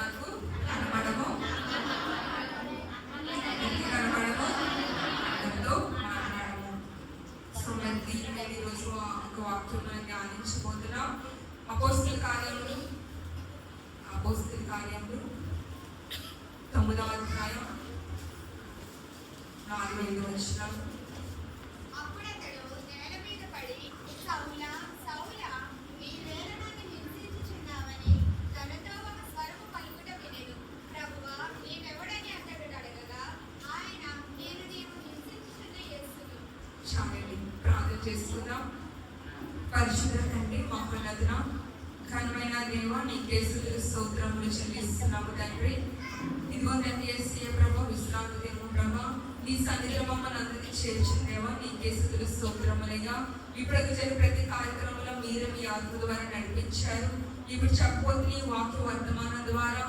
నాకు కనబడము, కనబడము, నాతో మాట్లాడము. సో మరి దీని మీద ఈరోజు ఒక వాక్యం మనం ధ్యానించబోతున్నాం. అపోస్తలుల కార్యములు 9వ అధ్యాయం 4-5 వచనాలు. ప్రార్థన చేసుకుందాం. పరిశుద్ధ తండ్రి, మహోన్నతుడ, ఘనమైన దేవ, నీకే స్తోత్రములు చెల్లిస్తున్నాము తండ్రి. ఇదిగో తండ్రి యేసయ్య ప్రభు, విశ్రాంతి దినము ప్రభు, నీ సన్నిధిలో మమ్మల్ని అందరినీ చేర్చిన దేవ, నీకే స్తోత్రములయ్యా. ఇప్పుడు జరిగే ప్రతి కార్యక్రమంలో మీరు మీ ఆత్మ ద్వారా నడిపించారు. ఇప్పుడు చెప్పబోతున్న వాక్య వర్తమానం ద్వారా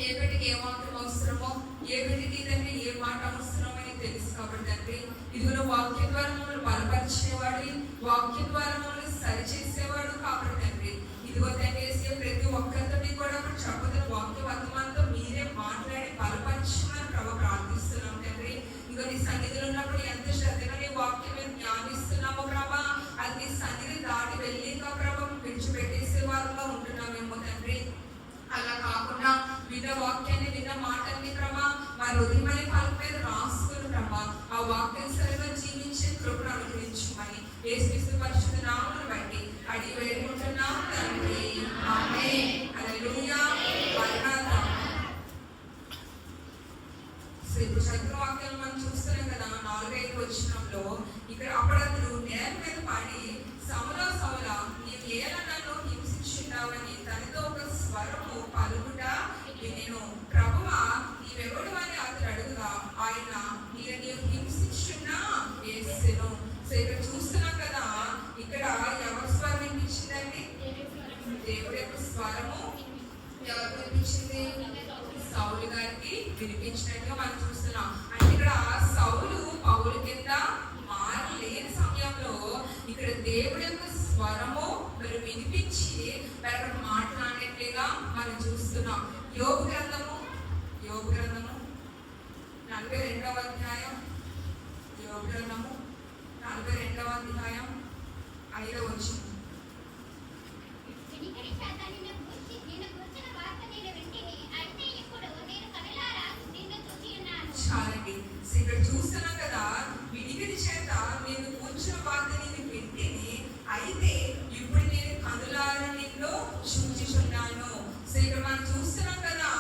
ఏ బిడ్డకి ఏ వాక్యం అవసరమో, ఏ బిడ్డకి తండ్రి ఏ మాట అవసరమో తెలుసు కాబట్టి తండ్రి, ఇదిగో వాక్యం ద్వారా మమ్మల్ని బలపరిచేవాడు, వాక్యం ద్వారా మమ్మల్ని సరిచేసేవాడు కాబట్టి తండ్రి, ఇదిగో తండ్రి ప్రతి ఒక్కరితో కూడా చెప్పబోతున్న వాక్య వర్తమానంతో మీరే మాట్లాడి బలపరచమని ప్రభు ప్రార్థిస్తున్నాం తండ్రి. ఇదిగో నీ సన్నిధిలో ఉన్నప్పుడు ఎంత శ్రద్ధగా నీ వాక్యం మీద జ్ఞానిస్తున్నామో ప్రభా, అది నీ సన్నిధి దాటి వెళ్ళిగా ప్రభు విడిచిపెట్టేసే వారుగా ఉంటున్నామేమో తండ్రి. అలా కాకుండా విన్న వాక్యాన్ని, విన్న మాటల్ని ప్రభా మా హృదయమనే పలుకు మీద రాసుకుని ప్రభా ఆ వాక్యం సరిగా జీవించే కృపను అనుగ్రహించమని యేసు పరిశుద్ధ నామమును బట్టి అడిగి వేడుకుంటున్నాం తండ్రి. ఆమేన్. హల్లెలూయా. వందనాలు. ఇప్పుడు చదువు వాక్యాలు మనం చూస్తున్నాం కదా, 4-5 వచనంలో ఇక్కడ అప్పుడు అతడు నేల మీద పడి సౌలా సౌలా, నీవు ఏలా నన్ను హింసించున్నావని తనతో ఒక స్వరము పలుకుట వినెను. ప్రభువా, నీవెవడు అని అతడు అడుగుగా ఆయన, నీవు హింసించున్నా యేసును. సో ఇక్కడ చూస్తున్నాం కదా, ఇక్కడ ఎవరి స్వరం వినిపించిందండి? దేవుడి యొక్క స్వరము ఎవరు వినిపించింది? సౌలు గారికి వినిపించినట్టుగా మనం చూస్తున్నాం. అంటే ఇక్కడ సౌలు పౌలు కింద మారలేని సమయంలో ఇక్కడ దేవుడి యొక్క స్వరము మరి వినిపించి మరి అక్కడ మాట్లాడినట్లుగా మనం చూస్తున్నాం. యోబు గ్రంథము 42వ అధ్యాయం, యోబు గ్రంథము 42వ అధ్యాయం 5వ వచనం. చాలండి. ఇక్కడ చూస్తున్నాం కదా, వినికిడి చేత నేను కూర్చున్న వార్త నేను వింటిని, అయితే ఇప్పుడు నేను కనులారా నిన్ను చూచుచున్నాను. సో ఇక్కడ మనం చూస్తున్నాం కదా,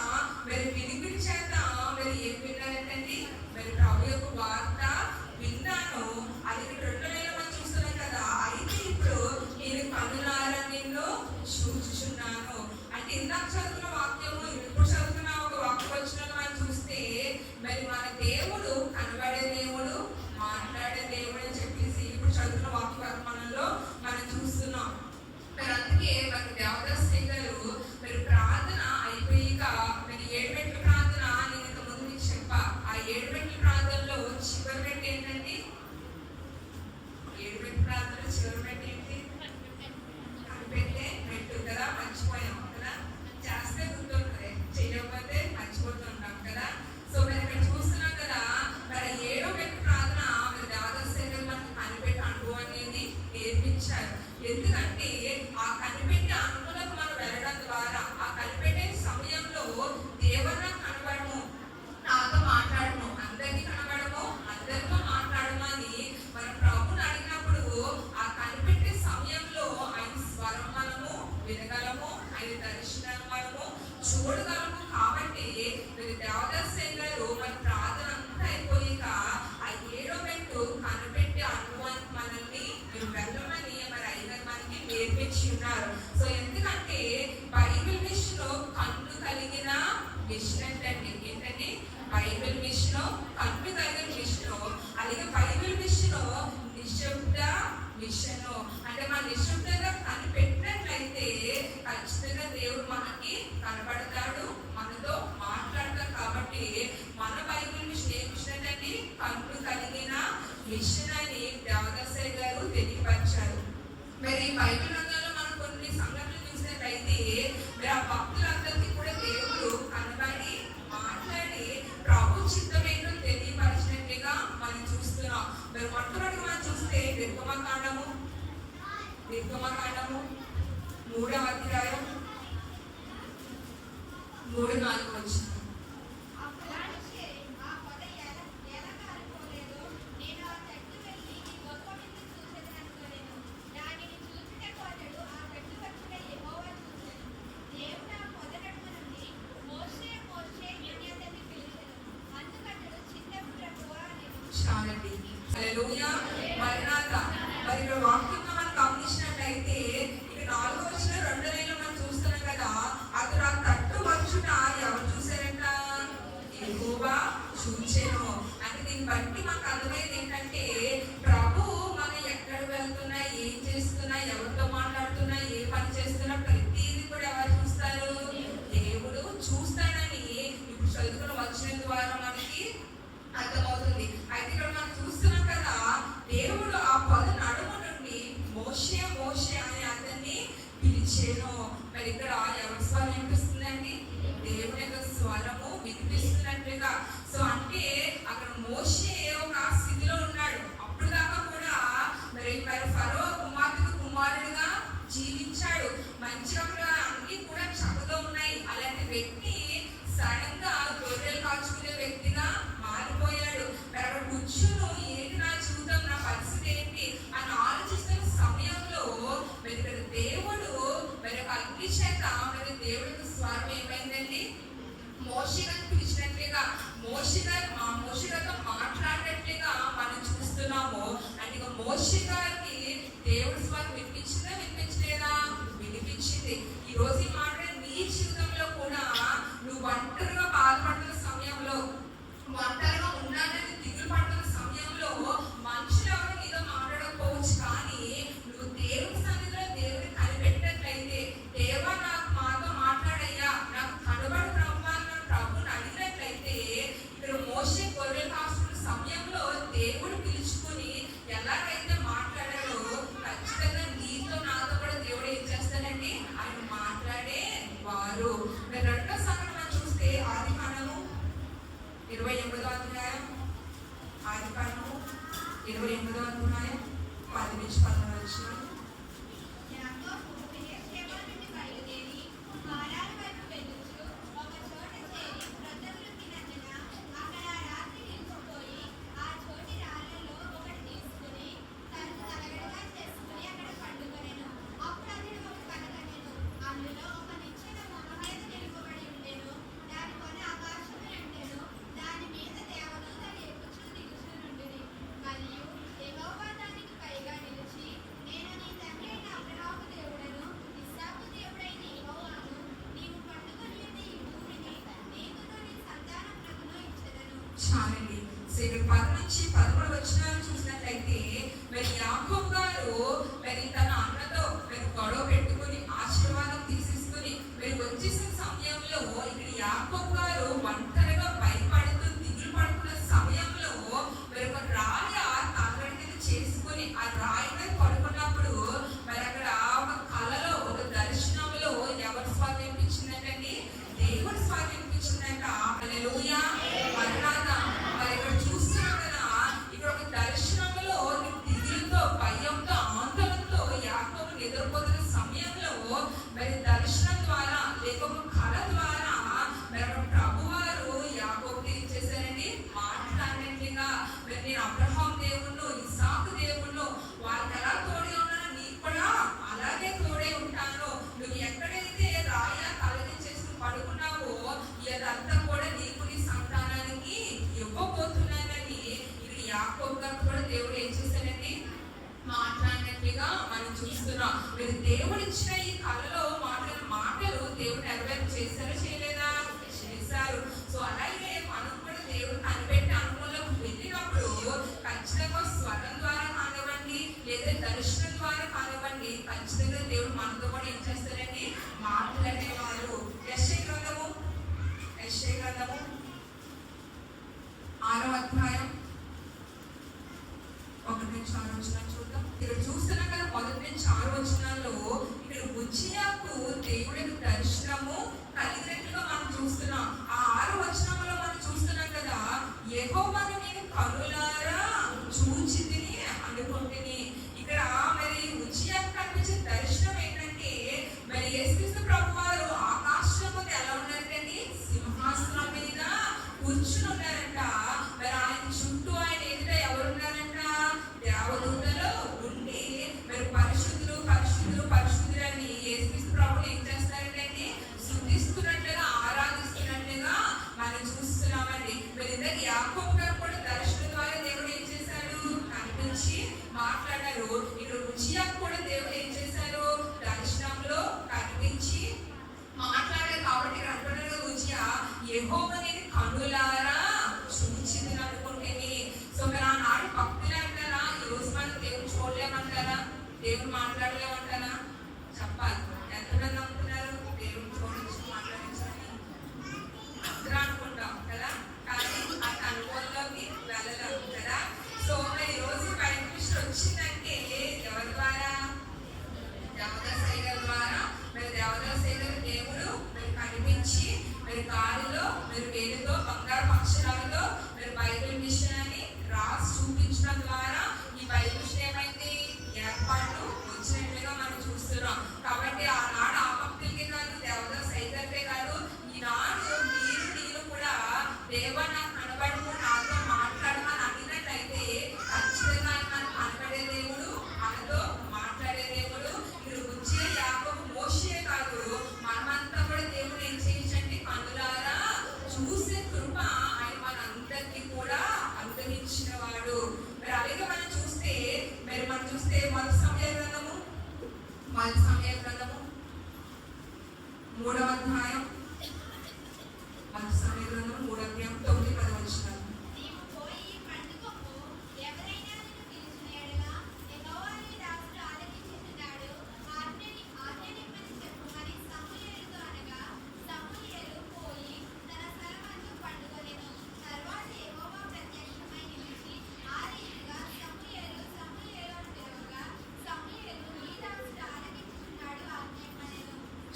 మరి వినికిడి చేత మరి ఏం విన్నారంటండి? మరి ప్రభు యొక్క వార్త విన్నాను. అది 2 మనం చూస్తున్నాం కదా, అయితే ఇప్పుడు నేను కనులారా నిన్ను చూచుచున్నాను. అంటే ఇందాక చదువుతున్న వాక్యము, ఇప్పుడు చదువుతున్న ఒక వాక్య వచనాలు మనం చూస్తే మరి మన దేవుడు కనబడే దేవుడు, మాట్లాడే దేవుడు అని చెప్పేసి ఇప్పుడు చదువుతున్న వాక్య వర్తమానంలో మనం చూస్తున్నాం. మరి అందుకే మరి దేవదాస్ గారు మరి ప్రార్థన అయిపోయాక మరి 7 మెట్ల ప్రార్థన నేను ఇంత ముందు మీకు చెప్పా. ఆ 7 మెట్ల ప్రార్థనలో చివరి మెట్టు ఏంటండి? 7 మెట్ల ప్రార్థనలో చివరి మెట్టు ఏంటి? కనిపెట్టే మెట్టు కదా, మర్చిపోయాం కదా. చేస్తే గుర్తుంటుంది, చేయకపోతే మర్చిపోతుంటాం కదా. సో మరి ఇక్కడ చూస్తున్నాం కదా, మరి 7వ మెట్టు ప్రార్థన మరి దేవదాస్ గారు మనకు కనిపెట్టే అనుభవం అనేది నేర్పించారు. ఎందుకంటే ఆ కనిపెట్టే అనుభవంలోకి మనం వెళ్ళడం ద్వారా, ఆ కనిపెట్టే సమయంలో దేవుడు కనబడము, నాతో మాట్లాడము, అందరికీ కనబడము, అందరితో మాట్లాడము అని మనం ప్రభుని అడిగినప్పుడు ఆ కనిపెట్టే సమయంలో ఆయన స్వరం మనము వినగలము, ఆయన దర్శనం మనము చూడగలము. కాబట్టి మీరు దేవదాస్ గారు మన ప్రార్థన అంతా అయిపోయాక ఆ 7వ మెట్టు కనిపెట్టే అనుభవానికి మనల్ని మీరు వెళ్ళమని మరి అయినది మనకి నేర్పించి ఉన్నారు. సో ఎందుకంటే బైబిల్ మిషన్ కన్ను కలిగిన మిషన్ ఏంటండి? బైబిల్ మిషన్ కన్ను కలిగిన మిషన్. అలాగే బైబిల్ మిషన్ నిశ్శబ్ద మిషన్. అంటే మన నిశ్శబ్దంగా కనిపెట్టినట్లయితే ఖచ్చితంగా దేవుడు మనకి కనబడతాడు, మనతో మాట్లాడతాడు. కాబట్టి మన బైబిల్ మిషన్ ఏ మిషన్ అంటే కన్ను కలిగిన మిషన్ అని దేవదాస్ గారు తెలియపరిచారు. మరి బైబిల్ రంగంలో మనం కొన్ని సంఘటనలు చూసినట్లయితే మరి ఆ భక్తులందరికీ కూడా దేవుడు 3-4 వచ్చిన చాలండి. హల్లెలూయా. మరణాత. మరి ఇక్కడ వాక్యంగా మనం గమనించినట్లయితే ఇక 4వ వచనం 2వ లైన్లో మనం చూస్తున్నాం కదా, అతడు ఆ తట్టు వచ్చుట ఎవరు చూశారంట? యెహోవా చూచెను. అంటే దీన్ని బట్టి మనకు అర్థమయ్యేది ఏంటంటే, ప్రభు మనం ఎక్కడ వెళ్తున్నా, ఏం చేస్తున్నా, ఎవరితో మాట్లాడుతున్నా, ఏ పని చేస్తున్నా ప్రతిదీ కూడా ఎవరు చూస్తారు? దేవుడు చూస్తాడని ఇప్పుడు చదువుకున్న వచనం ద్వారా మనకి అర్థమవుతుంది. అయితే ఇక్కడ మనం చూస్తున్నాం కదా, దేవుడు ఆ పొద నడుము నుండి మోషే మోషే అనే అతన్ని పిలిచేను. మరి ఇక్కడ ఎవరి స్వరం వినిపిస్తుందండి? దేవుని యొక్క స్వరము వినిపిస్తున్నట్లుగా. సో అంటే అక్కడ మోషే ఒక స్థితిలో ఉన్నాడు. అప్పుడు దాకా కూడా మరి ఫరో కుమార్తెకు కుమారుడిగా జీవించాడు. మంచిగా కూడా అన్ని కూడా చక్కగా ఉన్నాయి. అలాంటి వ్యక్తి సడన్ గా గొర్రెలు కాచుకునే వ్యక్తిగా మారిపోయాడు. మరి అక్కడ కూర్చును, ఏంటి నా జీవితం, నా పరిస్థితి ఏంటి అని ఆలోచిస్తున్న సమయంలో మరి ఇక్కడ దేవుడు మరి ఒక అగ్ని చేత మరి దేవుడికి స్వరం ఏమైందండి? మోషే గారిని పిలిచినట్లుగా, మోషే గారితో మాట్లాడినట్లుగా మనం చూస్తున్నాము. అంటే ఇక మోషే గారికి దేవుడి స్వరం వినిపించిందా, వినిపించలేదా? వినిపించింది. ఈ రోజు ఈ మాట నీ జీవితంలో కూడా నువ్వు ఒంటరిగా బాధపడుతున్న సమయంలో, ఒంటరిగా ఉండాలని దిగులు పడుతున్న సమయంలో మనుషులు ఎవరు నీతో మాట్లాడకపోవచ్చు, కానీ నువ్వు దేవుని సన్నిధిలో దేవుని కనిపెట్టినట్లయితే, దేవా నాకు మాతో మాట్లాడయ్యా, నాకు కనబడు ప్రభు అని ప్రభుని అడిగినట్లయితే, ఇక్కడ మోషే గొర్రెలు కాస్తున్న సమయంలో దేవుడు పిలుచుకుని ఎలాగైతే మాట్లాడాడో ఖచ్చితంగా నీతో నాతో కూడా దేవుడు ఏం చేస్తాడండి? ఆయన మాట్లాడే వారు. మరి 2వ సంగతి మనం చూస్తే ఆదికాండము 28వ అధ్యాయం, ఆదికాండము 28వ అధ్యాయం 10-11 వచనం. చాలండి. ఇక్కడ 10-13 వచనాలు చూసినట్లయితే మరి యాకోబు గారు మరి తన అన్నతో మరి గొడవ పెట్టుకుని ఆశీర్వాదం తీసేసుకుని మరి వచ్చేసిన సమయంలో ఇక్కడ యాకోబు గారు ఒంటరిగా భయపడుతూ దిగులు పడుతున్న సమయంలో మరి ఒక రాయి తలగడ కింద చేసుకుని ఆ రాయి మీద పడుకున్నప్పుడు మరి అక్కడ ఒక కళలో, ఒక దర్శనంలో ఎవరి స్వామి వినిపించిందంటండి? దేవుడి స్వామి వినిపించిందంట. హల్లెలూయా. మరణాత. మరి ఇక్కడ చూస్తున్నాం కదా, ఇక్కడ ఒక దర్శనంలో దిగులుతో, భయంతో, ఆందోళనతో యాకోబుని ఎదుర్కొంటున్న సమయంలో మరి దర్శనం ద్వారా లేక ఒక కళ ద్వారా మరి అక్కడ ప్రభువారు యాకోబుకి ఏం చేశారండి? మాట్లాడినట్లుగా, మరి నేను అబ్రహాం దేవుణ్ణి, ఇస్సాకు దేవుణ్ణి, వాళ్ళకి ఎలా తోడే ఉన్నానో నీకు కూడా అలాగే తోడే ఉంటాను. నువ్వు ఎక్కడైతే రాయ తలదించేసుకుని పడుకున్నావో ఇదంతా కూడా నీకు, నీ సంతానానికి ఇవ్వబోతున్నానని ఇక్కడ యాకోబు గారు కూడా దేవుడు ఏం చేశాడండి? మాట్లాడినట్లుగా మనం చూస్తున్నాం. మీరు దేవుడు ఇచ్చిన ఈ కళలో మాట్లాడిన మాటలు దేవుడు నెరవేర్పు చేశారో చేయలేదా? చేశారు. సో అలాగే మనం కూడా దేవుడు కనిపెట్టి అనుభవంలోకి వెళ్ళినప్పుడు ఖచ్చితంగా స్వరం ద్వారా కానివ్వండి, లేదా దర్శనం ద్వారా కానివ్వండి, ఖచ్చితంగా దేవుడు మనతో కూడా ఏం చేస్తారండి? మాట్లాడేవారు. యెషయా గ్రంథము 6వ అధ్యాయం 1-6 వచనాలు చూద్దాం. ఇక్కడ చూస్తున్నాం కదా, 1-6 వచనాల్లో యెహోవా నేను కనులారా చూచితిని అనుకుంటేనే. సో మరి ఆనాడు భక్తులు అంటారా, ఈ రోజు మనం దేవుని చూడలేమంటారా, దేవుని మాట్లాడలేమంటారా? చెప్పాలి. ఎంతమంది నమ్ముతున్నారు దేవుని చూడొచ్చు మాట్లాడించాలని? అందరూ అనుకుంటాం కదా, కానీ ఆ అనుభవంలోకి వెళ్ళలేము కదా. సో మరి ఈ రోజు బైబిల్ మిషన్ వచ్చిందంటే ఎవరి ద్వారా? దేవదాసయ్య గారి ద్వారా. మరి దేవదాసయ్య గారి దేవుడు మరి కనిపించి మరి గాలిలో మరి వేలుతో బంగారు అక్షరాలతో మరి బైబిల్ మిషన్ అని రాసి చూపించడం ద్వారా ఈ బైబిల్ మిషన్ ఏమైంది? ఏర్పాటు వచ్చినట్లుగా మనం చూస్తున్నాం. కాబట్టి ఆనాడు ఆ భక్తులకే కాదు, దేవదాసయ్య గారికే కాదు, ఈనాడు నేను కూడా దేవా నాకు కనబడము, నాతో మాట్లాడమని అడిగినట్లయితే ఖచ్చితంగా ఆయన మనకు కనబడే దేవుడు, మనతో మాట్లాడే దేవుడు. మీరు వచ్చే యాకోబు మోషే కాదు, మనమంతా కూడా దేవుడు ఏం చేయించండి, కనులారా చూసే కృప ఆయన మనందరికీ కూడా అనుగ్రహించిన వాడు. మరి అలాగే మనం చూస్తే మొదటి సమయ గ్రంథము 3వ అధ్యాయం, మొదటి సమయ గ్రంథం 3వ అధ్యాయం 9-10 వచనాలు.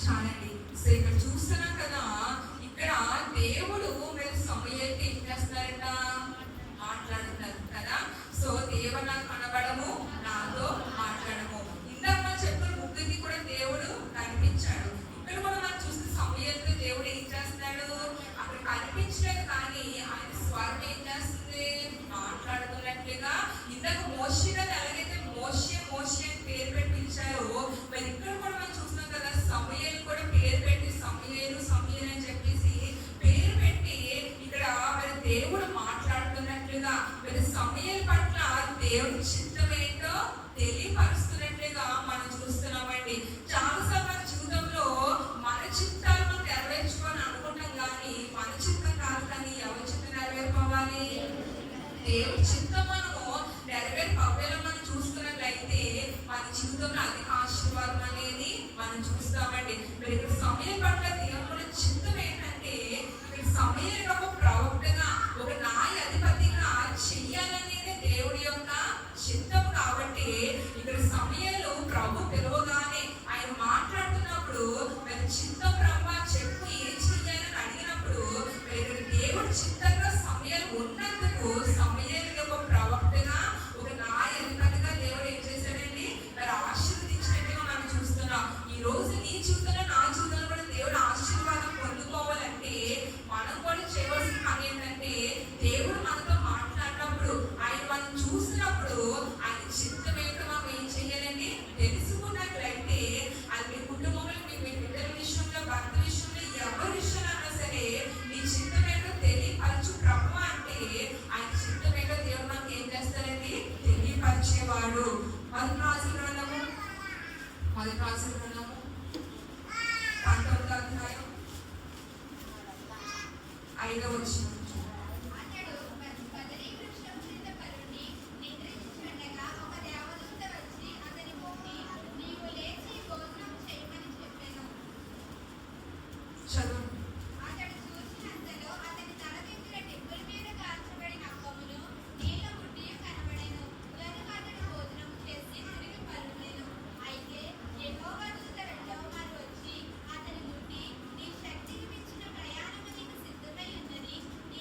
చాలండి. సో ఇక్కడ చూస్తున్నాం కదా, ఇక్కడ దేవుడు మీరు సమయానికి ఏం చేస్తున్నారంట, మాట్లాడుతున్నారు కదా. సో దేవుడు నాకు కనబడము, నాతో మాట్లాడము. ఇందాక మనం చెప్పిన ముగ్గురికి కూడా దేవుడు కనిపించాడు. ఇక్కడ కూడా మనం చూస్తే సమయంలో దేవుడు ఏం చేస్తున్నాడు, అక్కడ కనిపించలేదు కానీ ఆయన స్వరం ఏం చేస్తుంది, మాట్లాడుతున్నట్లుగా. ఇందాక మోషే గారు ఎలాగైతే మోషే మోషే అని పేరు పెట్టి పిలిచారో, మరి ఇక్కడ కూడా మనం చూస్తున్నాం కదా, సమూయేలు కూడా పేరు పెట్టి సమూయేలు సమూయేలు అని చెప్పేసి పేరు పెట్టి ఇక్కడ మరి దేవుడు మాట్లాడుతున్నట్లుగా, మరి సమూయేలు పట్ల దేవుడి చిత్తం ఏంటో తెలియపరుస్తున్నట్లుగా మనం చూస్తున్నామండి. చాలాసార్లు మన జీవితంలో మన చిత్తాలు మనం నెరవేర్చుకొని అనుకుంటాం కానీ మన చిత్తం కాదు, కానీ ఎవరి చిత్తం నెరవేర్పోవాలి? దేవుడి చిత్తం మనము నెరవేర్పవేలా మనం చూసుకున్నట్లయితే మన జీవితంలో అధిక ఆశీర్వాదం అనేది మనం చూస్తామండి. మరి ఇక్కడ సమయం పట్ల దేవుడి చిత్తం ఏంటంటే, ఇక్కడ సమయం ఒక ప్రవక్తగా, ఒక న్యాయాధిపతిగా చెయ్యాలనేది దేవుడి యొక్క చిత్తం. కాబట్టి ఇక్కడ సమయాలు ప్రభు పిలవగానే ఆయన మాట్లాడుతున్నప్పుడు మరి చిత్తం బ్రహ్మ చెప్పు ఏం చెయ్యాలని అడిగినప్పుడు మరి ఇక్కడ దేవుడి చిత్తంగా సమయాలు ఉన్నందుకు సమయాలు ఒక ప్రవక్తగా, ఒక న్యాయాధిపతిగా దేవుడు ఏం చేశాడండి, మరి ఆశీర్వదించినట్టుగా మనం చూస్తున్నాం. ఈ రోజు నీ జీవితంలో నా జీవితంలో కూడా దేవుడు ఆశీర్వాదం పొందుకోవాలంటే మనం కూడా చేయవలసిన పని ఏంటంటే, దేవుడు మనతో మాట్లాడినప్పుడు ఆయన మనం చూసినప్పుడు ఆయన చిత్తం ఏంటో మనం ఏం చేయాలండి, తెలుసుకున్నట్లయితే అది మీ కుటుంబంలో మీ బిడ్డల విషయంలో, భర్త విషయంలో, ఎవరి విషయంలో అయినా సరే నీ చిత్తం ఏంటో తెలియపరచు ప్రభు అంటే ఆయన చిత్తం ఏంటో దేవుడు మనకి ఏం చేస్తారండి, తెలియపరిచేవాడు. మొదటి రాజుల గ్రంథము 19వ అధ్యాయం 5వ వచనం. చదువు. అతని ముట్టి నీ శక్తికి మించిన ప్రయాణము నీకు సిద్ధమై ఉన్నది, నీ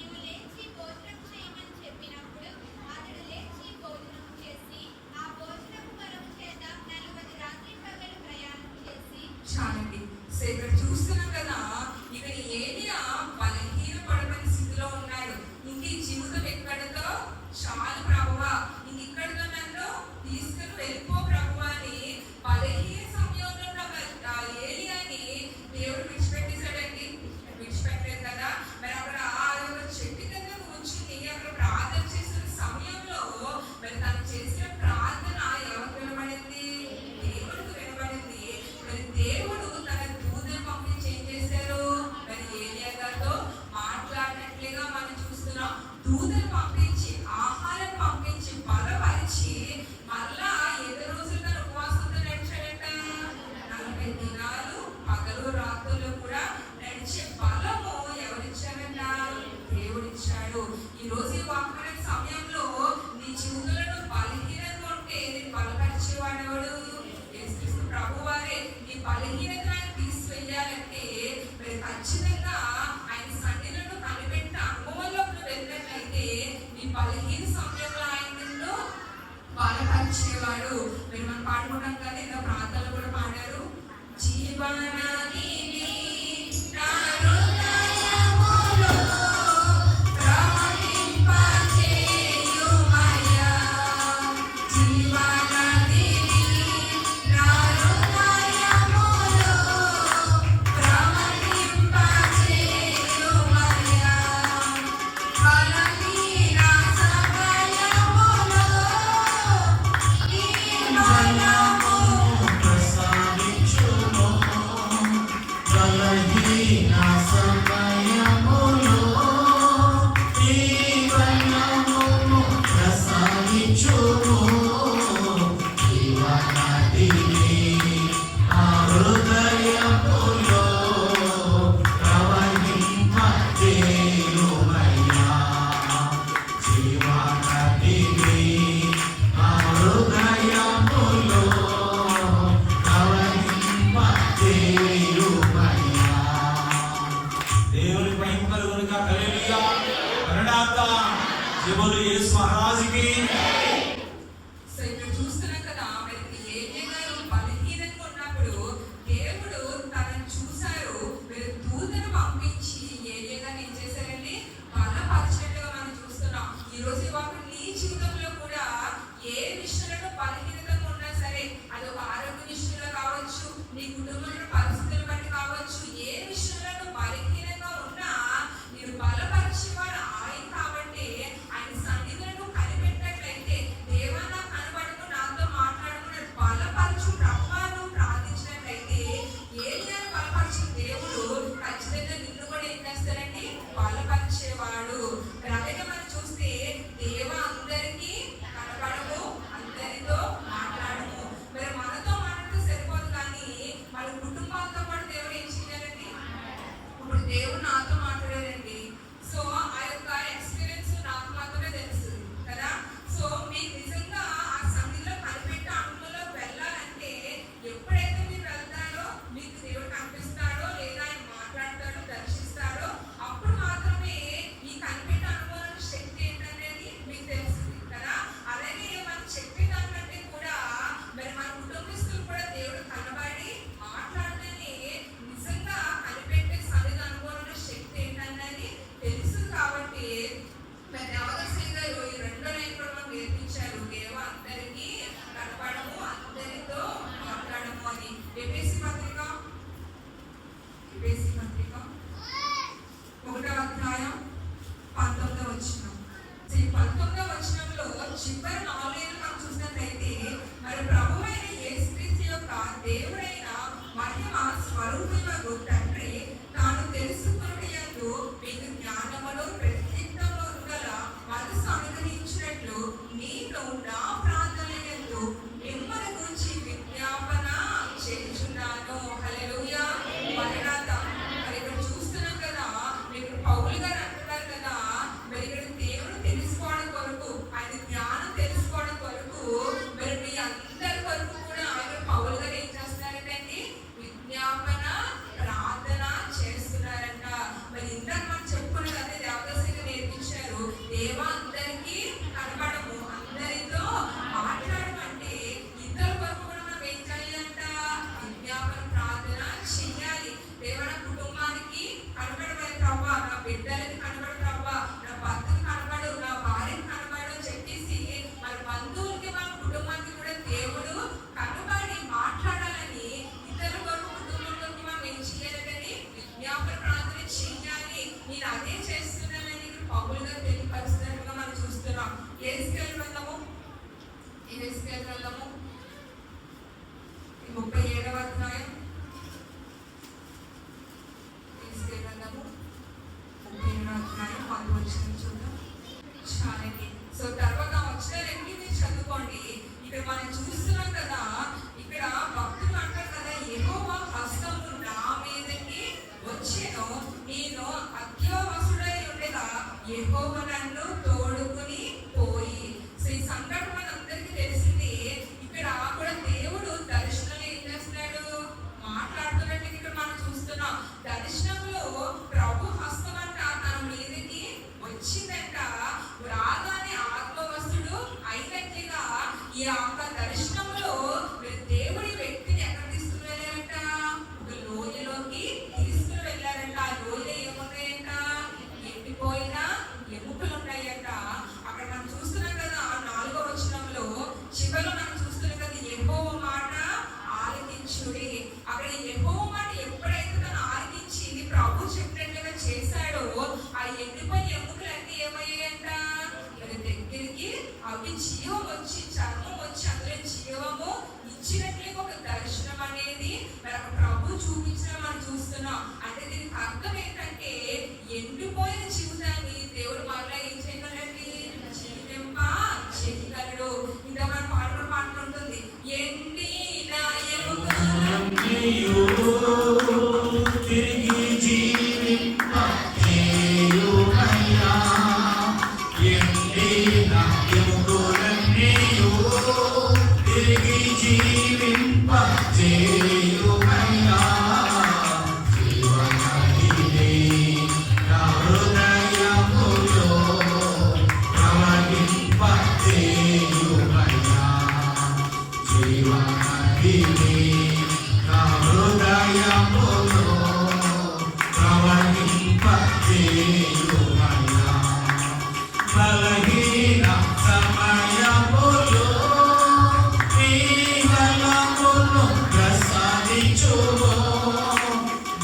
చేస్తాడు. మీరు మనం పాడుకుంటాం కదా, ఇంకా ప్రాంతాలు కూడా పాడారు. జీవనది నా హృదయములో ప్రవహింపచేయుమయ్యా. జీవనది నా హృదయములో ప్రవహింపచేయుమయ్యా. బలహీన సమయములో నీ బలము ప్రసాదించుము. బలహీన సమయములో నీ బలమును ప్రసాదించుము. జీవనదిని నా హృదయములో ప్రవహింపచేయుమయ్యా. జీవనదిని నా హృదయములో ప్రవహింపచేయుమయ్యా. దేవుని మహిమ కలుగును గాక. హల్లెలూయా. మరణాత జీవులు యేసు మహారాజుకి. సో ఇక్కడ చూస్తున్నాం కదా, మరి ఏలియా గారు బలహీనంగా ఉన్నప్పుడు దేవుడు తనని చూశారు. మీరు దూతను పంపించి ఏలియా గారిని ఏం చేశారండి? బలపరిచినట్టుగా మనం చూస్తున్నాం. ఈ రోజు ఇవాళ నీ జీవితంలో కూడా ఏ విషయంలో బలహీనతగా ఉన్నా సరే, అది ఒక ఆరోగ్య విషయంలో కావచ్చు, నీ కుటుంబంలో పరిస్థితులు బట్టి కావచ్చు, ఏ విషయంలో నువ్వు బలహీనంగా ఉన్నా మీరు బలపరిచేవాడు ఆయన కాబట్టి ఆయన సన్నిధిలో నువ్వు కనిపెట్టినట్లయితే, దేవా నాకు కనబడము, నాతో మాట్లాడము, నన్ను బలపరచు ప్రభువా నువ్వు ప్రార్థించినట్లయితే, ఏలియాను బలపరిచిన దేవుడు ఖచ్చితంగా నిన్ను కూడా ఏం చేస్తారండి? బలపరిచేవాడు. మరి అలాగే మనం చూస్తే దేవా అందరికీ కనబడము, అందరితో మాట్లాడము. మరి మనతో మాట్లాడితే సరిపోదు, కానీ మన కుటుంబాలతో పాటు దేవుడు ఏం చేయాలండి? ఇప్పుడు దేవుడు నాతో మాట్లాడారండి. సో ఆ యొక్క ఎక్స్పీరియన్స్ నాకు మాత్రమే తెలుసు కదా. సో మీకు నిజంగా ఆ సన్నిధిలో కనిపెట్టి అనుభవంలోకి వెళ్ళాలంటే, ఎప్పుడైతే మీరు వెళ్తారో, మీకు దేవుడు కనిపిస్తాడో లేదా ఆయన మాట్లాడతాడో దర్శిస్తాడో, అప్పుడు మాత్రమే ఈ కనిపెట్టి అనుభవం శక్తి ఏంటనేది మీకు తెలుస్తుంది కదా. అలాగే మనం చెప్పే దానికంటే కూడా మరి మన కుటుంబస్తులు కూడా దేవుడు కనబడి మాట్లాడితేనే నిజంగా కనిపెట్టే సన్నిధి అనుభవంలో శక్తి ఏంటన్నది తెలుసు. కాబట్టి మరి దేవదాసి గారు ఈ రెండో లైన్ కూడా మనకు నేర్పించారు. దేవ అందరికీ కనపడము, అందరితో మాట్లాడము అని. ఎఫెసీ పత్రిక 1వ అధ్యాయం 19వ వచనం. ఈ 19వ వచనంలో చివరి 4 లైన్లు మనం చూసినట్లయితే, మరి ప్రభువైన యేసుక్రీస్తు యొక్క దేవుడైన మహిమ స్వరూపముగు తండ్రి తాను తెలుసుకొనుటయందు మీకు జ్ఞానములో ప్రత్యేకములో గల మనసు అనుగ్రహించినట్లు నేను నా ప్రార్థనయందు మిమ్మల్ని గురించి విజ్ఞాపన చేయుచున్నాను. హల్లెలూయా. మరణాత. మరి ఇక్కడ చూస్తున్నాం కదా, మీకు పౌలు గారు అంటున్నారు కదా, మరి ఇక్కడ దేవుడు తెలుసుకోవడం కొరకు, ఆయన జ్ఞానం తెలుసుకోవడం కొరకు, మరి మీ అందరి కొరకు కూడా ఆయన పౌలు గారు ఏం చేస్తున్నారంటే విజ్ఞాపన ప్రార్థన చేస్తున్నారంట. మరి ఇందాక మనం చెప్పుకున్నది అదే దేవదాసి గారు నేర్పించారు. దేవా అందరికీ కనబడము, అందరితో మాట్లాడమంటే ఇద్దరు కొరకు కూడా మనం ఏం చేయాలంట? విజ్ఞాపన ప్రార్థన చెయ్యాలి. దేవా నా కుటుంబానికి కనబడమని ప్రభా, నా బిడ్డలకి కనబడు ప్రభా, నా భర్తకి కనబడు, నా భార్యకి కనబడు అని చెప్పేసి మన బంధువులకి మన కుటుంబానికి కూడా దేవుడు కనబడి మాట్లాడాలని ఇద్దరు కొరకు కుటుంబంలోకి మనం ఏం చేయాలని విజ్ఞాపన ప్రార్థన చెయ్యాలి. నేను అదే చేస్తున్నానని ఇక్కడ పౌలు గారు తెలియపరుస్తున్నట్టుగా మనం చూస్తున్నాం. యెహెజ్కేలు గ్రంథము 37వ అధ్యాయం. యెహెజ్కేలు గ్రంథము 37వ అధ్యాయం 10వ వచనం చూద్దాం. చాలండి. సో తర్వాత వచ్చినారండి, మీరు చదువుకోండి. ఇక్కడ మనం చూస్తున్నాం కదా, ఇక్కడ భక్తులు అంటారు కదా, యెహోవా హస్తము నా మీదకి వచ్చెను, నేను అత్యవసరుడై ఉండగా యెహోవా నన్ను తోడుకుని పోయి. సో ఈ సంఘటన మనందరికీ తెలిసింది. ఇక్కడ కూడా దేవుడు దర్శనంలో ఏం చేస్తున్నాడు? మాట్లాడుతున్నట్టు ఇక్కడ మనం చూస్తున్నాం. దర్శనంలో ప్రభు హస్తం అంట తన మీదకి వచ్చిందంట. రాగానే ఆత్మవస్తుడు అయినట్లుగా ఈ యొక్క దర్శనం తిరిగి జీవింప చేయుమయ్యా జీవనదిని నా హృదయములో ప్రవహింప చేయుమయ్యా జీవనదిని నా హృదయములో ప్రవహింప చేయుమయ్యా బలహీన సమయములో నీ బలమును ప్రసాదించుము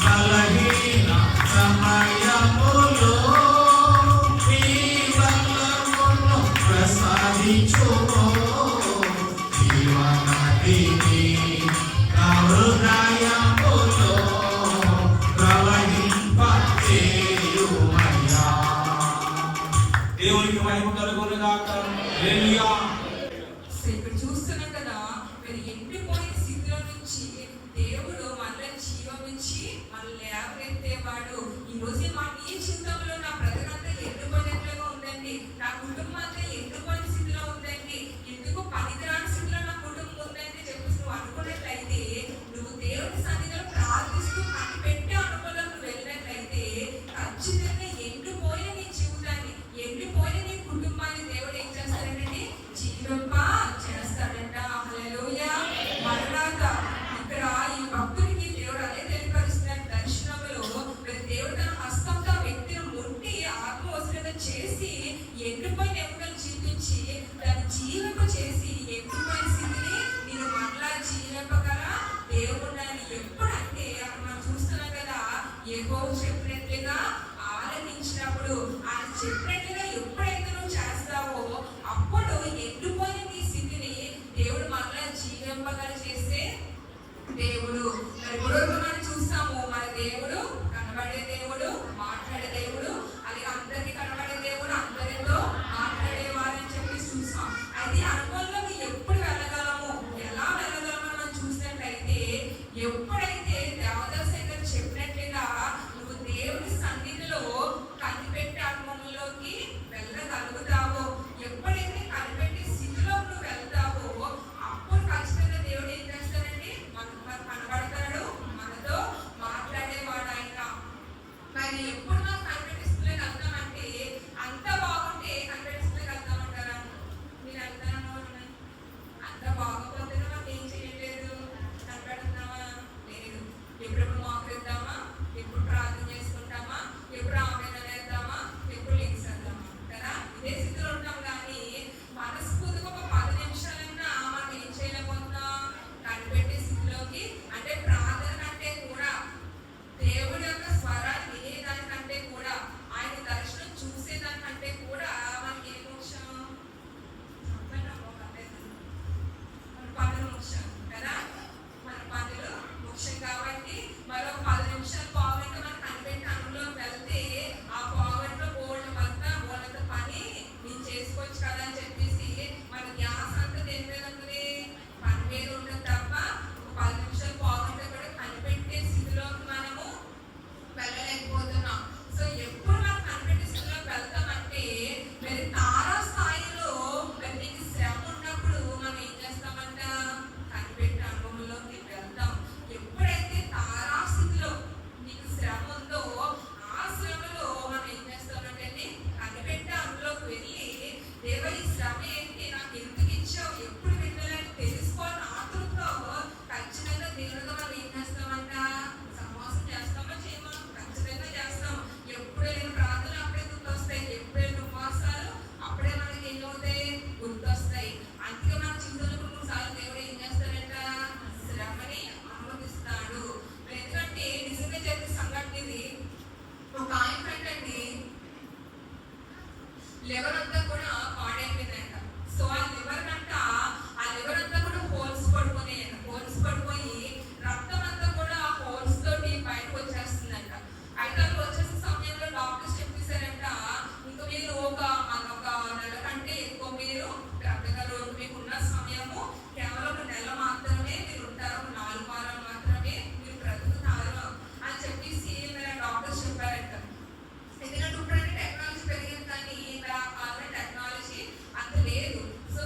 బలహీన సమయములో నీ బలమును ప్రసాదించుము జీవనదిని నా హృదయములో ప్రవహింప చేయుమయ్యా దేవునికి మహిమ కలుగును గాక. హల్లెలూయా. సో ఇక్కడ చూస్తున్నాం కదా, మరి ఎండిపోయిన స్థితిలో నుంచి దేవుడు మళ్ళీ జీవం ఇచ్చి మళ్ళీ లేవనెత్తేవాడు. ఈ రోజు మా నీ జీవితంలో నా బ్రతకంతా ఎండిపోయినట్లుగా ఉందండి, నా కుటుంబం అంతా ఎండిపోయిన స్థితిలో ఉందండి, ఎందుకు పనికిరాని స్థితిలో నా కుటుంబం ఉందండి చెప్పేసి నువ్వు అనుకున్నట్లయితే, నువ్వు దేవుని సన్నిధిలో ప్రార్థిస్తూ కనిపెట్టే అనుభవంలో నువ్వు వెళ్ళినట్లయితే ఖచ్చితంగా ఎండిపోయిన నీ జీవితాన్ని, ఎండిపోయిన నీ కుటుంబాన్ని దేవుడు ఏం చేస్తాడంటే జీవింప చేస్తాడంట. హల్లెలూయా. మరణాత ఇక్కడ ఈ భక్తుడికి దేవుడు అదే తెలియపరుస్తున్నాడు దర్శనంలో. దేవుడు తన హస్తంతో వ్యక్తిని ముట్టి ఆత్మవసరంగా చేసి ఎండిపోయిన ఎముకలు జీవించి దాన్ని జీవింప చేసి ఎండిపోయిన స్థితిని నేను మరలా జీవింపగల దేవుడిని ఎప్పుడంటే అక్కడ మనం చూస్తున్నాం కదా, యెహోవా చెప్పినట్లుగా ఆలకించినప్పుడు ఆయన చెప్పినట్లుగా ఎప్పుడైతే నువ్వు చేస్తావో అప్పుడు ఎండిపోయిన నీ స్థితిని దేవుడు మరలా జీవింపగల చేసే దేవుడు. మరి ఇప్పుడు మనం చూస్తాము, మన దేవుడు కనబడే దేవుడు, మాట్లాడే దేవుడు, అది అందరికీ కనబడే దేవుడు, అందరితో మాట్లాడేవారని చెప్పి చూస్తాం. అయితే అనుభవంలోకి ఎప్పుడు వెళ్ళగలము, ఎలా వెళ్ళగలము మనం చూసినట్లయితే, ఎప్పుడైతే దేవదాసంగా చెప్పినట్లుగా నువ్వు దేవుని సన్నిధిలో కనిపెట్టే అనుభవంలోకి వెళ్ళగలుగుతావో, ఎప్పుడైతే కనిపెట్టే స్థితిలో నువ్వు వెళ్తావో అప్పుడు ఖచ్చితంగా దేవుడు ఏం చేస్తాడండి, మనకు కనబడతాడు, మనతో మాట్లాడేవాడు ఆయన. మరి ఎప్పుడు మనం కనిపెట్టే స్థితిలోకి వెళ్తామంటే అంత బాగుంటే కనిపెట్టే స్థితిలోకి వెళ్తామంటారా? మీరు వెళ్తారో అంత బాగోపోతే మనం ఏం చేయట్లేదు, కనిపెడుతున్నామా? లేదు. ఎప్పుడెప్పుడు మోకరిద్దామా, ఎప్పుడు ప్రార్థన చేసుకుంటామా, ఎప్పుడు ఆమెన వేద్దామా, ఎప్పుడు లింక్స్ వేద్దామా కదా, ఇదే స్థితిలో ఉంటాం. కానీ మనస్ఫూర్తిగా ఒక 10 నిమిషాలన్నా మనం ఏం చేయలేకపోతున్నాం, కనిపెట్టే స్థితిలోకి. అంటే ప్రార్థన కంటే కూడా, దేవుడి యొక్క స్వరాన్ని వినేదానికంటే కూడా, ఆయన దర్శనం చూసేదానికంటే కూడా మనకి ఏం ముఖ్యం? మన పనులు ముఖ్యం కదా, మన పనులు ముఖ్యం. కాబట్టి మరో 10 నిమిషాలు పావుగంట మనం కనిపెట్టి అందులోకి వెళ్తే ఆ పావుగంటలో వాళ్ళంత పని నేను చేసుకోవచ్చు కదా అని చెప్పేసి మన గ్యాస్ అంతా దేని మీద ఉంటుంది, పని మీద ఉంటుంది తప్ప 10 నిమిషాలు పావుగంట కూడా కనిపెట్టే స్థితిలోకి మనము వెళ్ళలేకపోతున్నాం. సో ఎప్పుడు మనం కనిపెట్టే స్థితిలోకి వెళ్తామంటే, మరి తారా స్థాయిలో మరి నీకు శ్రమ ఉన్నప్పుడు మనం ఏం చేస్తామంట, కనిపెట్టే అనుభవంలోకి వెళ్తాం. ఎప్పుడైతే తారా స్థితిలో నీకు శ్రమ ఉందో ఆ శ్రమలో మనం ఏం చేస్తామంటే కనిపెట్టే అందులోకి వెళ్ళి, దేవ ఈ శ్రమ ఏంటి, నాకు ఎందుకు ఇచ్చావు, ఎప్పుడు వెళ్ళాలని తెలుసుకోవాలని ఆతృతతో ఖచ్చితంగా దేవుడితో మనం ఏం చేస్తామంట, సమాసం చేస్తామో చేయమో ఖచ్చితంగా చేస్తాం. ఎప్పుడే నేను ప్రార్థన అప్పుడే గుర్తొస్తాయి, ఎప్పుడే ఉపవాసాలు అప్పుడే మనకి ఏమవుతాయి, గుర్తొస్తాయి. అందుకే మన జీవితంలో కొన్నిసార్లు దేవుడు ఏం చేస్తాడంట, శ్రమని అనుమతిస్తాడు. ఎందుకంటే నిజంగా జరిగే సంఘటన ఇది. ఒక ఆయన ఏంటండి, లివర్ అంతా కూడా పాడైపోయిందంట. సో ఆ లివర్ అంతా కూడా హోల్స్ పడిపోయి రక్తం అంతా కూడా హోల్స్ తోటి బయటకు వచ్చేస్తుందంట. అయితే అది వచ్చేసిన సమయంలో డాక్టర్స్ చెప్పేశారంట, ఇంకా మీరు ఒక నెల కంటే ఎక్కువ మీరు బ్రతకరు, మీకున్న సమయము కేవలం 1 నెల మాత్రమే మీరు ఉంటారు, 4 వారాలు మాత్రమే మీరు బ్రతుకుతారు అని చెప్పేసి డాక్టర్స్ చెప్పారంట. ఎందుకంటే ఇప్పుడైతే టెక్నాలజీ పెరిగింది, కానీ టెక్నాలజీ అంత లేదు. సో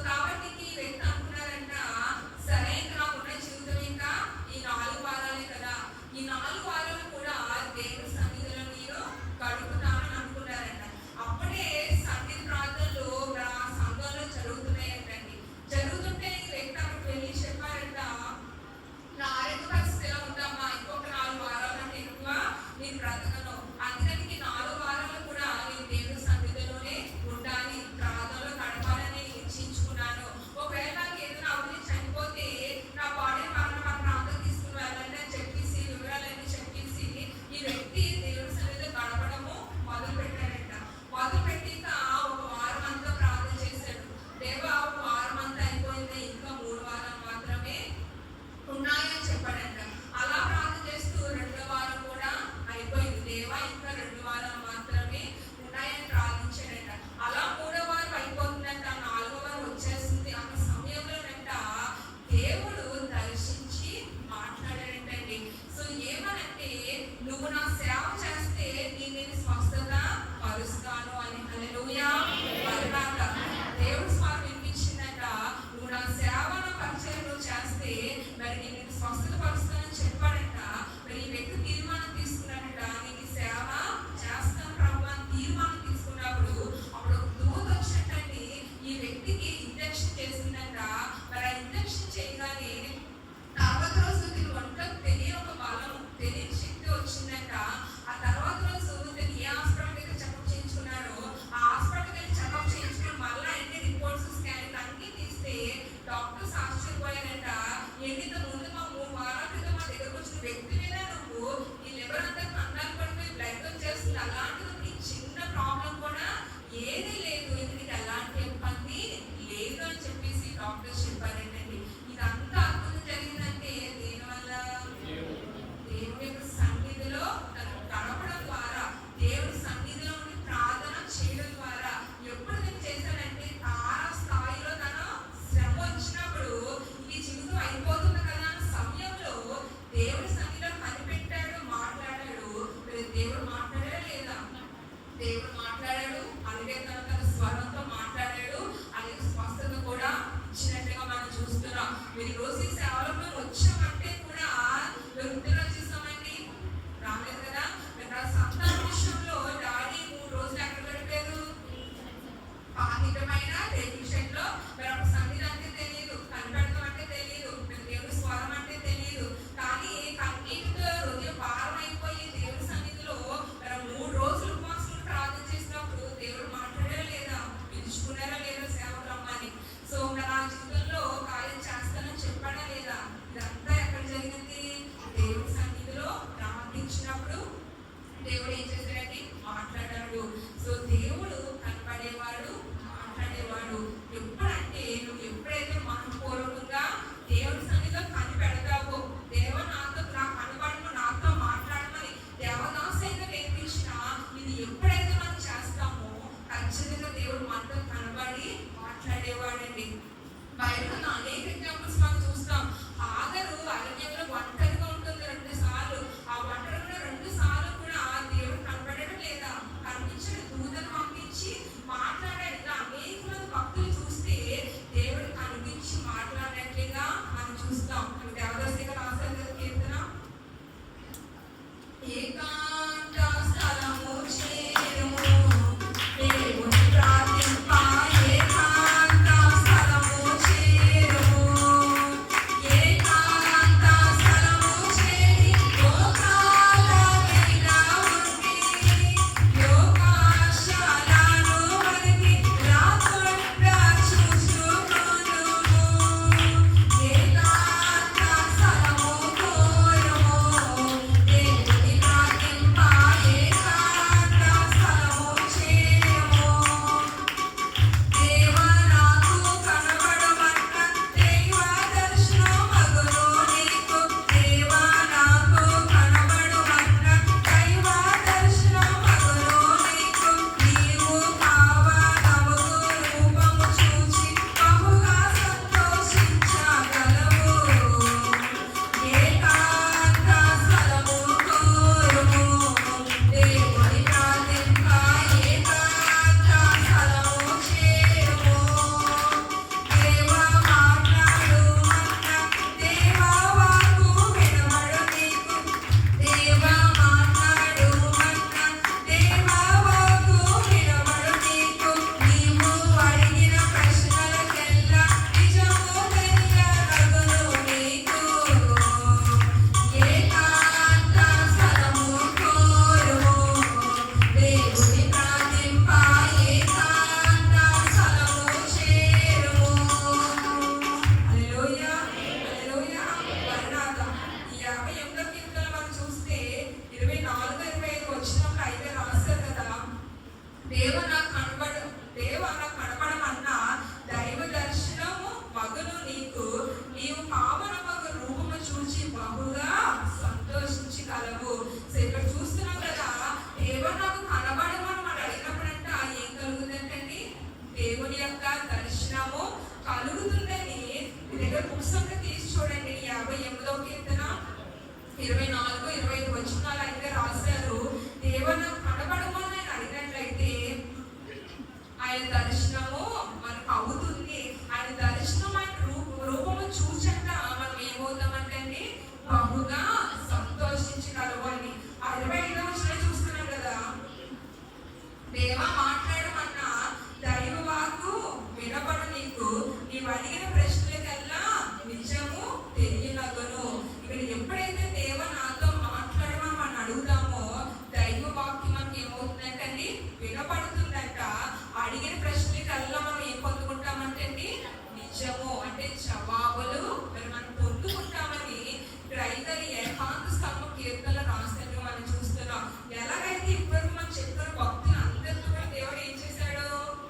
మాట్లాడాడు, అలాగే తన స్వరంతో మాట్లాడాడు, అలాగే స్వస్థత కూడా ఇచ్చినట్టుగా మనం చూస్తున్నాం. మీరు రోజు ఈ సేవలో వచ్చామంటే కూడా ఉత్తరం చేస్తామండి, రాలేదు కదా. ఇక్కడ సంతాన విషయంలో డాడీ 3 రోజులు ఎక్కడ గడిపారు? బాధితమైన రేషన్ లో. మరి అప్పుడు సంగీతం అంటే తెలియదు, కనిపెడతాం అంటే తెలియదు, దేవుడి స్వరం అంటే తెలియదు. కానీ కన్నీటితో హృదయం భారం అయిపోయి దేవుడి సన్నిధిలో మరి 3 రోజులు ఉపవాసం ప్రార్థన చేసినప్పుడు దేవుడు మాట్లాడారా లేదా, పిలుచుకున్నారా లేదా సేవకు రమ్మని. సో మరి ఆ జీవితంలో కార్యం చేస్తానని చెప్పాడా లేదా? ఇదంతా ఎక్కడ జరిగింది? దేవుడి సన్నిధిలో ప్రార్థించినప్పుడు దేవుడు ఏం చేశాడండి? మాట్లాడాడు. సో దేవుడు కనపడేవాడు, మాట్లాడేవాడు. ఎప్పుడంటే నువ్వు ఎప్పుడైతే మనపూర్వకంగా దేవుడి సన్నిధిలో కనిపెడతావో, దేవ నాతో కనపడము, నాతో మాట్లాడమని దేవదాసైనా నేర్పించిన ఇది ఎప్పుడైతే మనం చేస్తామో ఖచ్చితంగా దేవుడు మనతో కనబడి మాట్లాడేవాడండి. బైబిల్లో అనేక ఎగ్జాంపుల్స్ మనం చూస్తాం. ఆగరు అరణ్యంలో ఒంటరిగా ఉంటుంది 2 సార్లు. ఆ ఒంటరిగా 2 సార్లు కూడా దేవుడు కనపడడం లేదా, కనిపించాడు, దూతను పంపించి మాట్లాడాడు. ఇలా అనేక మంది భక్తులు చూస్తే దేవుడు కనిపించి మాట్లాడినట్లుగా మనం చూస్తాం. దేవదాసిగా రాశారు కదా కీర్తన, ఏకాంత స్థలము చేరుము దేవుని ప్రార్థింప, ఏకాంత స్థలము చేరుము, ఏకాంత స్థలము చేరి లోకాల వెలుగా ఉండి, లోకాశాలను వదిలి రాకుండా చూచుకొనుము, ఏకాంత స్థలము కోరుము దేవుని ప్రార్థింప, ఏకాంత స్థలము చేరుము. దేవా నాకు కనబడమన్న దైవ దర్శనమగును నీకు, దేవా నాకు కనబడమన్న దైవ దర్శనమగును నీకు, నీవు కావనముగు రూపము చూచి బహుగా సంతోషించగలవు, ఏకాంత స్థలము కోరుము దేవుని ప్రార్థింప, ఏకాంత స్థలము చేరుము. దేవా మాట్లాడు అన్న దేవా వాక్కు వినబడు నీకు, దేవా మాట్లాడు అన్న దేవా వాక్కు వినబడు నీకు, నీవు అడిగిన ప్రశ్నలకెల్లా నిజము తెలియగలుగును నీకు, ఏకాంత స్థలము కోరుము దేవుని ప్రార్థింప, ఏకాంత స్థలము చేరుము. హల్లెలూయా, హల్లెలూయా. మరణాత ఈ 58వ కీర్తన మనం చూస్తే 24, 25 వచనంలో అయితే రాశారు కదా, దేవ నాకు కనబడమన్న దైవ దర్శనము మగును నీకు, నీవు పావనమగు రూపము చూచి బహుగా సంతోషించగలవు. సో ఇక్కడ చూస్తున్నాం కదా, దేవ నాకు కనబడమని మనం అడిగినప్పుడంట ఏం కలుగుతుందంటండి? దేవుని యొక్క దర్శనము కలుగుతుందని. మీ దగ్గర పుస్తకం తీసి చూడండి, 58వ కీర్తన 24, 25 వచనాలు అయితే రాశారు. దేవ నాకు కనబడమని నేను అడిగినట్లయితే ఆయన దర్శనము మనకు అవుతుంది. ఆయన దర్శనం ఆయన రూపము చూచక మనం ఏమవుతామంటే బహుగా సంతోషించగలవు అని. 25వ వచనం చూస్తున్నాం కదా, దేవా మాట్లాడమన్న దైవ వాక్కు వినబడు నీకు, నీవు అడిగిన ప్రశ్నలకల్లా నిజము తెలియనగును. ఇక్కడ ఎప్పుడైతే దేవ నాతో మాట్లాడమని మనం అడుగుతామో దైవ వాక్యం మనకి ఏమవుతుందంటే వినపడుతుందంట. అడిగిన ప్రశ్నలకల్లా మనం ఏం పొందుకుంటామంటే నిజము అంటే జవాబులు మరి మనం పొందుకుంటామని ఇక్కడ 5 ఏకాంత స్థలం కీర్తనలు రాసినట్టుగా మనం చూస్తున్నాం. ఎలాగైతే ఇప్పటివరకు మనం చెప్పిన భక్తులు అందరితో కూడా దేవుడు ఏం చేశాడు?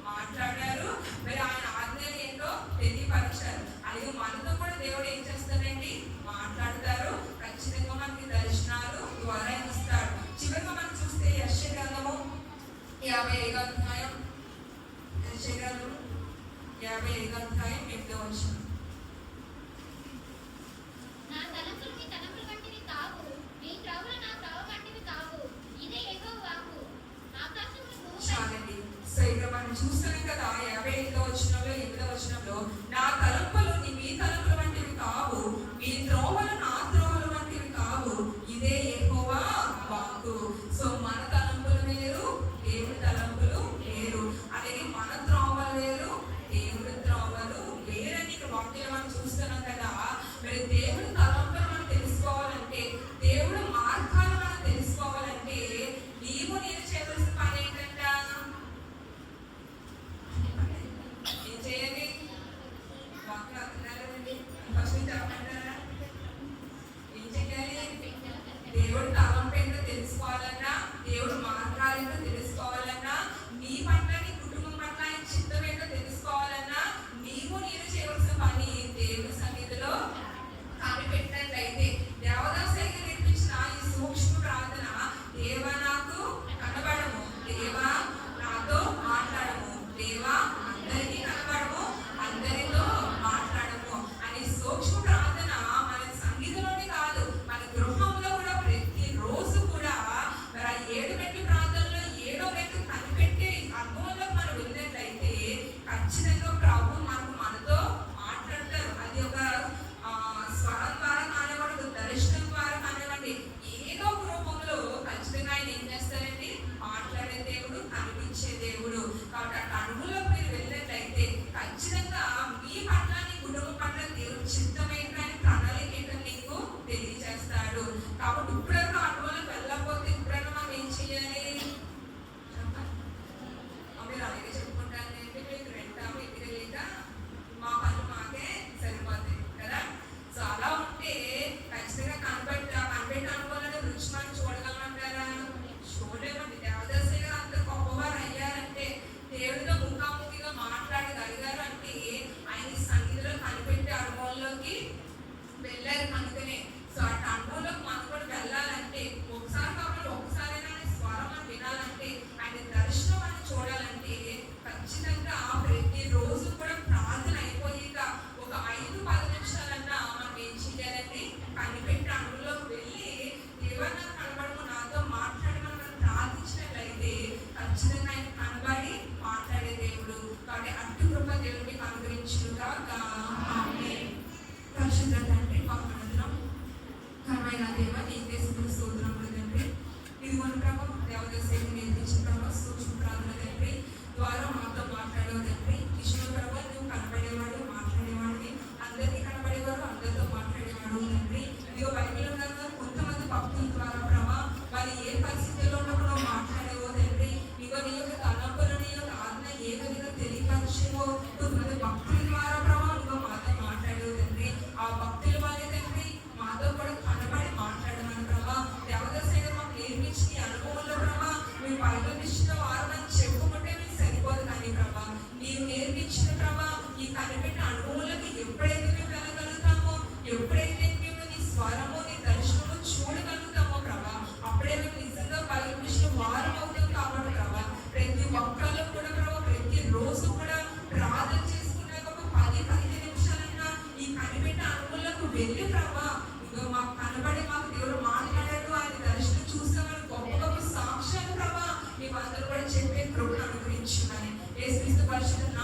మాట్లాడారు. మరి ఆయన ఆజ్ఞలు ఏంటో తెలియపరిచారు. అలాగే మనతో కూడా దేవుడు ఏం చేస్తాడండి? మాట్లాడతారు. ఖచ్చితంగా మనకి దర్శనాలు ద్వారా ఇస్తాడు. చివరిగా మనం చూస్తే యెషయా గ్రంథము 55వ అధ్యాయం, యెషయా గ్రంథము 55వ అధ్యాయం 8వ వచనం. నా తలంపులు మీ తలంపుల వంటివి కావు, మీ త్రవ్వులు నా త్రవ్వ వంటివి కావు. ఇదే యెహోవా వాక్కు. నా ఆకాశములకు చాలండి. సో ఇక మనం చూస్తున్నాం కదా 58వ వచనంలో 8వ వచనంలో నా తలంపులు మీ తలంపుల వంటివి కావు, మీ త్రోవలు నా త్రోవల వంటివి కావు, ఇదే యెహోవా వాక్కు. సో మన తలంపులు వేరు, దేవుడి తలంపులు వేరు. అలాగే మన త్రోవలు వేరు, దేవుడి త్రోవలు వేరని ఇక్కడ వాక్యం మనం చూస్తున్నాం కదా. మరి దేవుడి తలంపులు మనం తెలుసుకోవాలంటే, దేవుడి మార్గాలు మనం తెలుసుకోవాలంటే నీవు నేను చేయవలసిన పని ఏంటంట? ఏం చేయాలి? వాక్యం అర్థం కాలేదండి. ఫస్ట్ నుంచి చెప్పమంటారా? ఏం చేయాలి? దేవుడి తలంపు ఏంటో తెలుసుకోవాలన్నా, దేవుడి మార్గాలు ఏంటో తెలుసుకోవాలన్నా, నీ పట్ల నీ కుటుంబం పట్ల ఆయన చిత్తం ఏంటో తెలుసుకోవాలన్నా నీవు నేను చేయవలసిన పని దేవుడి సన్నిధిలో కనిపెట్టినట్లయితే దేవదాసయ్య నేర్పించిన ఈ సూక్ష్మ ప్రార్థన, దేవా నాకు కనబడము, దేవా నాతో మాట్లాడము, దేవా అందరికీ కనబడము, అందరితో మాట్లాడము అని సూక్ష్మ ప్రార్థన మన సంగీతంలోనే కాదు, మన గృహంలో కూడా ప్రతి రోజు కూడా మరి ఆ 7 మెట్టు ప్రార్థనలో 7వ మెట్టు కనిపెట్టే అనుభవంలో మనం వెళ్ళినట్లయితే ఖచ్చితంగా ప్రభు మనతో మాట్లాడతారు. అది ఒక స్వరం ద్వారా కానివ్వండి, దర్శనం ద్వారా కానివ్వండి, ఏదో ఒక రూపంలో ఖచ్చితంగా ఆయన ఏం చేస్తారండి? మాట్లాడే దేవుడు, కనిపించే దేవుడు. కాబట్టి ఆ అనుభవంలో మీరు వెళ్ళినట్లయితే ఖచ్చితంగా మీ పట్ల నీ కుటుంబం పట్ల దేవుడు చిత్తమైన ప్రణాళిక ఏంటో నీకు తెలియజేస్తాడు. కాబట్టి ఇప్పుడైనా అనుభవంలోకి వెళ్ళకపోతే ఇప్పుడైనా మనం ఏం చేయాలి? మీరు అలాగే చెప్పుకుంటాను అంటే మీకు రెంటాము ఎదురు లేక మా పనులు మాకే సరిపోతాయి కదా. సో అలా ఉంటే ఖచ్చితంగా కనిపెట్టే అనుభవాలను రుచి మనం చూడగలమంటారా? చూడలేమండి. దేవదాసయ్య గారు అంత గొప్పవారు అయ్యారంటే, దేవుడితో ముఖాముఖిగా మాట్లాడగలిగారు అంటే ఆయన సన్నిధిలో కనిపెట్టే అనుభవంలోకి వెళ్ళారు కనుకనే. సో అటు అనుభవంలోకి మనం కూడా వెళ్ళాలంటే ఒకసారి కాబట్టి ఒకసారైనా ఆయన స్వరం మనం వినాలంటే, ఆయన దర్శనం మనం చూడాలంటే ఖచ్చితంగా ప్రతి రోజు కూడా ప్రార్థన అయిపోయాక ఒక 5-10 నిమిషాలన్నా మనం ఏం చేయాలంటే కనిపెట్టి అనుభవంలోకి వెళ్ళి దేవా నాకు కనబడము, నాతో మాట్లాడమని మనం ప్రార్థించినట్లయితే ఖచ్చితంగా ఆయన కనబడి మాట్లాడే దేవుడు. కాబట్టి అటు కృప దేవుడు మీకు అనుగ్రహించుగాక. ఆమేన్. పరిశుద్ధ తండ్రి, మహోన్నతులం ఘనమైన దేవా, నీకే స్తోత్రములు తండ్రి. ఇదిగోని ప్రభు దేవదాసయ్య నేర్పించిన ప్రభు సూక్ష్మ ప్రార్థన తండ్రి ద్వారా మాతో మాట్లాడేవాడు తండ్రి. కృష్ణ ప్రభు నువ్వు కనబడేవాడు, మాట్లాడేవాడివి, అందరికీ కనబడేవాడు, అందరితో మాట్లాడేవాడు తండ్రి. ఇదిగో బైబిల్ ఉన్నందుకు కొంతమంది భక్తుల ద్వారా ప్రభా వాళ్ళు ఏ పరిస్థితుల్లో ఉన్నప్పుడు నువ్వు మాట్లాడేవో తండ్రి. ఇదిగో నీ యొక్క తలంపులు, నీ యొక్క ఆజ్ఞ ఏ విధంగా తెలియపరిచేవో కొంతమంది భక్తుల ద్వారా ప్రభా నువ్వు మాతో మాట్లాడేవు తండ్రి. ఆ భక్తుల వాళ్ళే తండ్రి మాతో కూడా కనబడి మాట్లాడమని ప్రభా దేవదాసయ్య గారు మాకు నేర్పించిన ఈ అనుభవంలో ప్రభా మీరు పరిగణించిన వారు అని చెప్పుకుంటే మీకు సరిపోదు కానీ ప్రభా నీవు నేర్పించిన ప్రభా ఈ కనిపెట్టిన అనుభవంలోకి ఎప్పుడైతే మేము వెళ్ళగలుగుతామో, ఎప్పుడైతే మేము నీ స్వరము, నీ దర్శనము చూడగలుగుతామో ప్రభా అప్పుడే మేము నిజంగా పరిగణించిన వారు అవుతాం. కాబట్టి ప్రభా ప్రతి ఒక్కళ్ళు కూడా ప్రభా ప్రతి రోజు కూడా ప్రార్థన చేసుకున్నాక ఒక 10-15 నిమిషాలైనా ఈ కనిపెట్టిన అనుభవంలోకి వెళ్ళి ప్రభా ఇదిగో మాకు కనబడి మాకు దేవుడు మాట్లాడాడు, ఆయన దర్శనం చూసామని గొప్ప గొప్ప సాక్ష్యాలు ప్రభా మేము అందరూ కూడా చెప్పే కృపను అనుగ్రహించుమని యేసుక్రీస్తు పరిశుద్ధ